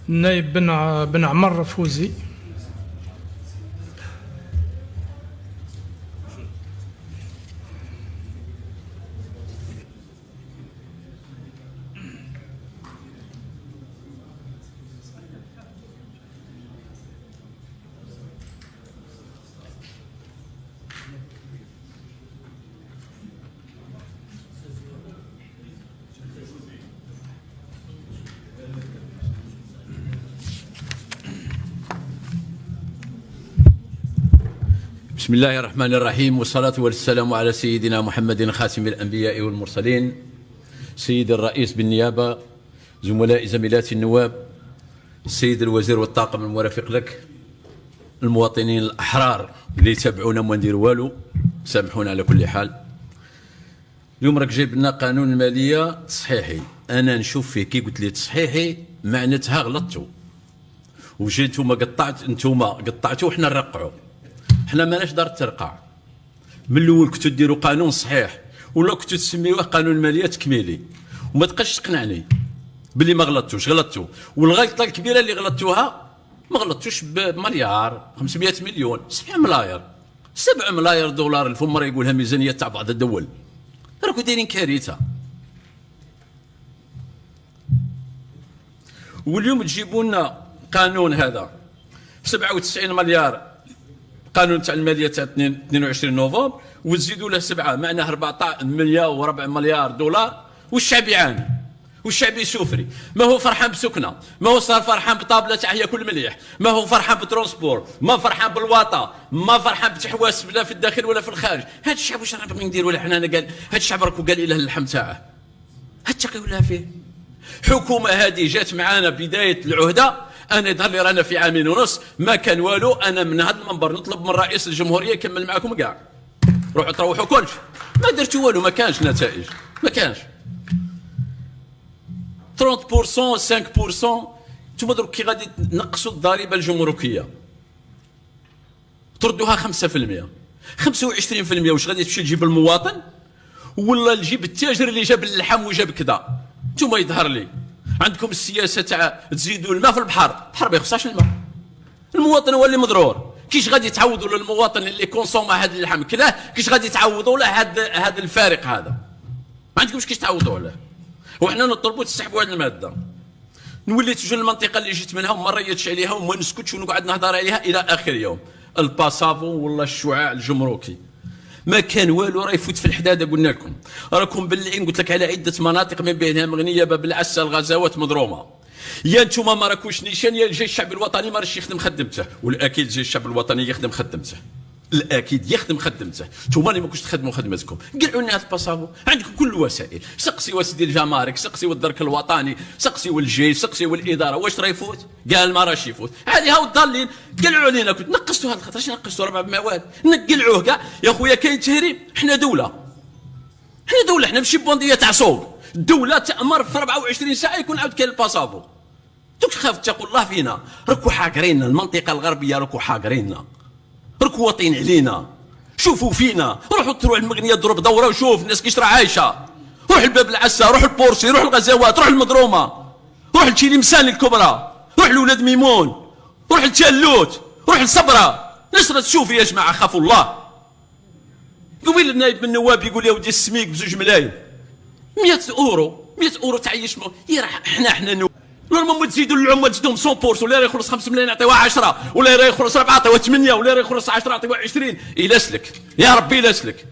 النائب بن عمر فوزي. بسم الله الرحمن الرحيم، والصلاة والسلام على سيدنا محمد خاتم الأنبياء والمرسلين. سيد الرئيس بالنيابة، زملاء زميلات النواب، السيد الوزير والطاقم المرافق لك، المواطنين الأحرار اللي يتابعونا وما نديروا والو، سامحونا على كل حال. اليوم راك جايب لنا قانون المالية تصحيحي، أنا نشوف فيه كي قلت لي تصحيحي معناتها غلطتوا، وجيتوا ما قطعتوا وحنا نرقعوا. حنا ماناش دار الترقع. من الاول كنتو ديروا قانون صحيح ولا كنتو تسميوه قانون الماليه تكميلي، وما تبقاش تقنعني باللي ما غلطتوش. غلطتوا، والغلطه الكبيره اللي غلطتوها ما غلطتوش بمليار 500 مليون، 7 ملاير 7 ملاير دولار. الفمر يقولها ميزانيه تاع بعض الدول. راكو دايرين كارثه. واليوم تجيبوا لنا قانون هذا 97 مليار، قانون تاع الماليه تاع 22 نوفمبر، وتزيدوا له 7، معناه 4 مليار دولار. والشعب يعاني، والشعب يسوفري. ما هو فرحان بسكنه، ما هو صار فرحان بطابله تاع ياكل مليح، ما هو فرحان بترونسبور، ما فرحان بالواطه، ما فرحان بتحواس لا في الداخل ولا في الخارج. هذا الشعب واش راه باغي ندير؟ ولا حنا قال هذا الشعب راكو قال اله اللحم تاعه، هتقي ولا فيه. حكومه هذه جات معانا بدايه العهده، أنا يظهر لي رانا في عامين ونص ما كان والو. أنا من هذا المنبر نطلب من رئيس الجمهورية يكمل معكم كاع، روحوا تروحوا كلش. ما درتوا والو، ما كانش نتائج، ما كانش. 30% 5%. انتم دروك كي غادي تنقصوا الضريبة الجمركية تردوها 5%، 25% واش غادي تمشي تجيب المواطن ولا تجيب التاجر اللي جاب اللحم وجاب كذا؟ انتم يظهر لي عندكم السياسه تاع تزيدوا الماء في البحر، البحر ما يخصهاش الماء. المواطن هو اللي مضرور. كيش غادي تعوضوا للمواطن اللي كونسوم هذا اللحم كلاه؟ كيش غادي تعوضوا له هذا الفارق هذا؟ ما عندكمش كيش تعوضوا له. وحنا نطلبوا تسحبوا هذه الماده. نولي تجي المنطقه اللي جيت منها وما ريتش عليها وما نسكتش ونقعد نهضر عليها الى اخر يوم. الباسافو ولا الشعاع الجمركي ما كان والو، راه يفوت في الحداده. قلنا لكم راكم بالعين، قلت لك على عده مناطق من بينها مغنيه، باب العسى، الغزوات مضرومه. يا انتم ما راكوش نيشان، يا الجيش الشعبي الوطني ما راش يخدم خدمته. والاكيد الجيش الشعبي الوطني يخدم خدمته، الاكيد يخدم خدمته. انتم اللي ما كنتش تخدموا خدمتكم. قلعوا لنا هذا الباسافو، عندكم كل الوسائل. سقسي سيدي الجمارك، سقسي الدرك الوطني، سقسي الجيش، سقسي الاداره. واش راه يفوت؟ قال ما راش يفوت. هذه هاو الضالين قلعوا علينا. كنت نقصتوا هذا الخطر، نقصتوا 4 مواد نقلعوه كاع. يا خويا كاين تهريب. حنا دوله، حنا ماشي بونديه تاع سوق. الدوله تامر في 24 ساعه يكون عاود كاين الباسافو. دوك خاف تقول الله فينا، راكو حاقريننا المنطقه الغربيه، راكو حاقريننا، راكو واطين علينا. شوفوا فينا، روحوا تروح المغنيه ضرب دوره وشوف الناس كيش راه عايشه. روح الباب العسى، روح البورسي، روح الغزوات، روح المضرومه، روح لتيلمسان الكبرى، روح لولاد ميمون، روح لتشالوت، روح لصبره. الناس راه تشوف يا جماعه، خافوا الله. قبيل النائب من النواب يقول يا ودي السميك ب2 ملايين، 100 اورو 100 اورو تعيش. يا حنا نورمالمون تزيدوا للعمال تزيدوهم 100%، ولا يخلص 5 ملايين نعطيوها 10، ولا يخلص 4 نعطيوها 8، ولا يخلص 10 نعطيوها 20. يلاسلك يا ربي يلاسلك.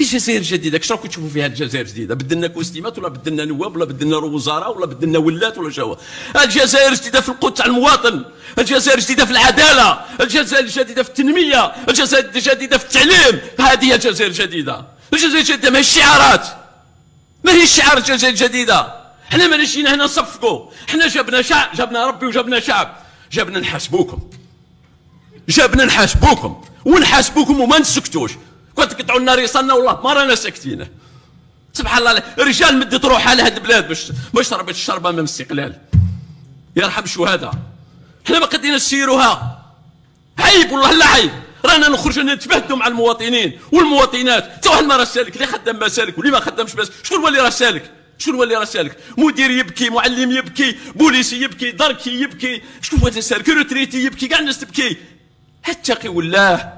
الجزائر الجديده كش راكم تشوفوا فيها الجزائر الجديده؟ بدلنا كوستيمات ولا بدلنا نواب ولا بدلنا وزراء ولا بدلنا ولات ولا شو؟ الجزائر الجديده في القدس تاع المواطن، الجزائر الجديده في العداله، الجزائر الجديده في التنميه، الجزائر الجديده في التعليم. هذه هي الجزائر الجديده. الجزائر الجديده ماهيش شعارات، ماهيش شعار الجزائر الجديده. حنا ما جينا هنا نصفقوا، حنا جبنا شعب، جبنا ربي وجبنا شعب، جبنا نحاسبوكم، جبنا نحاسبوكم ونحاسبوكم وما نسكتوش. كنت تقطعوا لنا ريصالنا والله ما رانا ساكتين. سبحان الله، رجال مدت روحها لهاد البلاد باش شربت الشربه من الاستقلال. يرحم الشهداء. حنا ما قدينا نسيروها. عيب والله لا عيب. رانا نخرجوا نتبهدوا مع المواطنين والمواطنات. حتى واحد ما راه سالك، اللي خدام ما سالك واللي ما خدامش بس. شكون هو اللي راه سالك؟ شكون هو اللي راه سالك؟ مدير يبكي، معلم يبكي، بوليسي يبكي، دركي يبكي، شكون هو اللي سالك؟ روتريتي يبكي، كاع الناس تبكي. اتقوا الله،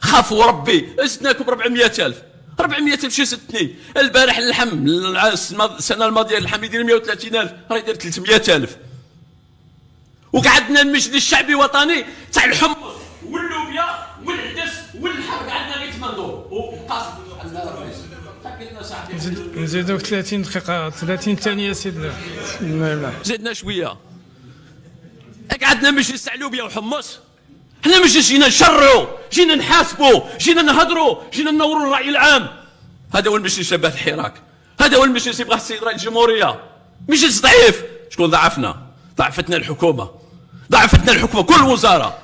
خافوا ربي. زدناكم 400,000. 400,000 شي زدتني؟ البارح اللحم السنه الماضيه اللحم يدير 130,000، راه يدير 300,000. وقعدنا المجلس الشعبي الوطني تاع الحمص واللوبيا والعدس واللحم، قعدنا غير 8 دور وقاسم عندنا الرئيس. نزيدو 30 دقيقة 30 ثانية سيدنا. زدنا شويه. قعدنا مجلس تاع لوبيا وحمص. حنا مش جينا نشرعوا، جينا نحاسبوا، جينا نهضروا، جينا ننوروا الراي العام. هذا هو المجلس شبه الحراك، هذا هو المجلس يبغاه السيد رئيس الجمهوريه. مجلس ضعيف. شكون ضعفنا؟ ضعفتنا الحكومه، ضعفتنا الحكومه كل وزاره.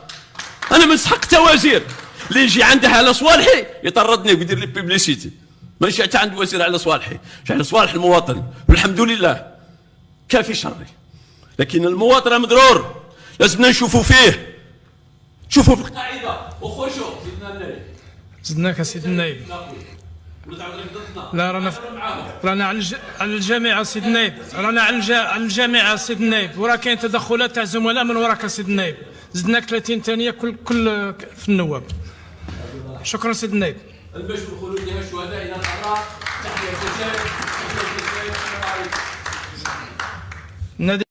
انا من سحق وزير اللي يجي عنده على صوالحي يطردني ويدير لي بيبليسيتي. ماشي حتى عند وزير على صوالحي، على صوالح المواطن، والحمد لله كافي شري. لكن المواطن مضرور، لازمنا نشوفوا فيه. شوفوا في القاعده وخرجوا. زدنا النايب، زدناك سيدي النايب. لا رانا على الجامعه سيدي النايب، رانا على الجامعه سيدي النايب، وراه كاين تدخلات تاع زملاء من وراك سيدي النايب. زدناك 30 ثانيه كل في النواب. شكرا سيدي النايب. البشر الخلود ديال الشهداء الى الحراق. تحيه الجزائر.